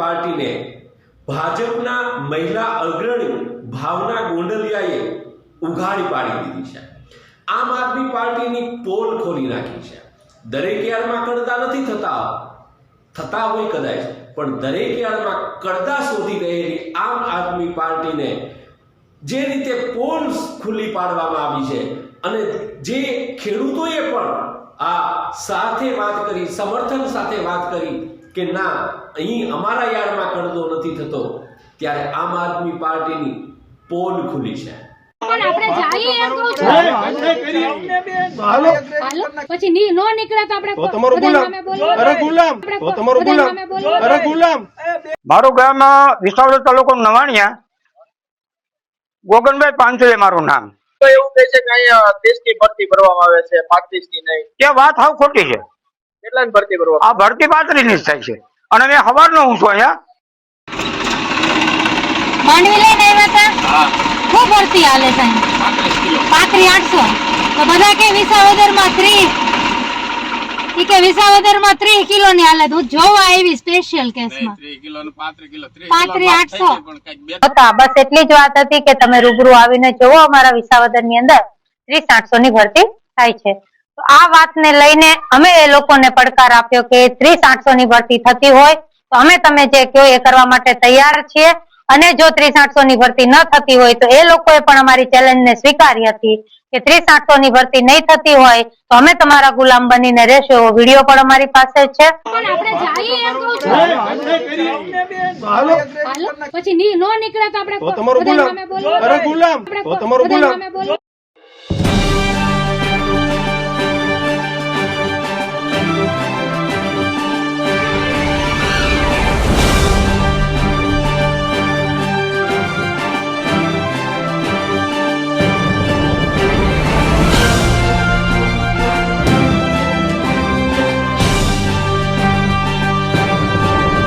પાર્ટીને ભાજપના મહિલા અગ્રણી ભાવના ગોંડલિયાએ ઉઘાડી પાડી દીધી છે। આમ આદમી પાર્ટીની પોલ ખોલી નાખી છે। દરેક યાર્ડમાં કડદા નથી થતા હોય કદાચ, પણ દરેક યાર્ડમાં કડદા શોધી રહેલી આમ આદમી પાર્ટીને જે રીતે પોલ ખુલ્લી પાડવામાં આવી છે અને જે ખેડૂતોએ પણ આ સાથે વાત કરી, સમર્થન સાથે વાત કરી કે ના અહીં અમારા યાર્ડમાં કડદો નથી થતો, ત્યારે આમ આદમી પાર્ટીની પોલ ખુલી છે। પણ આપણે જઈએ એમ કહું છું પછી ની નો નીકળે તો આપણે તમારું ગુલામ અરે ગુલામ તો તમારું ગુલામ અરે ગુલામ। મારું ગામ વિસાવદર તાલુકો નવાણિયા, ગોગનભાઈ પાંચોએ મારું નામ। એવું કહે છે કે અહીંયા 30 ની ભરતી ભરવામાં આવે છે, 35 ની નહીં। એ વાત હાવ ખોટી છે। કેટલાની ભરતી ભરવામાં? આ ભરતી 35 ની થાય છે અને મેં સવારનો હું છું અહીંયા માંડવી લઈને આવ્યા હતા। શું ભરતી હાલે છે? 35 800 તો બધા કે વિસાવદરમાં 30 કે વિસાવદરમાં 30 કિલો ની હાલત હું જોવા આવી સ્પેશિયલ કેસમાં 30 કિલો ને 35 કિલો 35 800 હતા। બસ એટલી જ વાત હતી કે તમે રૂબરૂ આવીને જોવો અમારા વિસાવદર ની અંદર 30 800 ની ભરતી થાય છે। તો આ વાતને લઈને અમે એ લોકોને પડકાર આપ્યો કે 30 800 ની ભરતી થતી હોય તો અમે તમે જે કહો એ કરવા માટે તૈયાર છીએ, અને જો 30 800 ની ભરતી ન થતી હોય તો એ લોકોએ પણ અમારી ચેલેન્જ ને સ્વીકારી હતી કે 30 800 ની ભરતી નહીં થતી હોય તો અમે તમારા ગુલામ બનીને રહેશો। એવો વિડીયો પણ અમારી પાસે છે। પણ આપણે જઈએ એમ કહું છું પછી ની નો નીકળે તો આપણે તમારું ગુલામ અરે ગુલામ તો તમારું ગુલામ।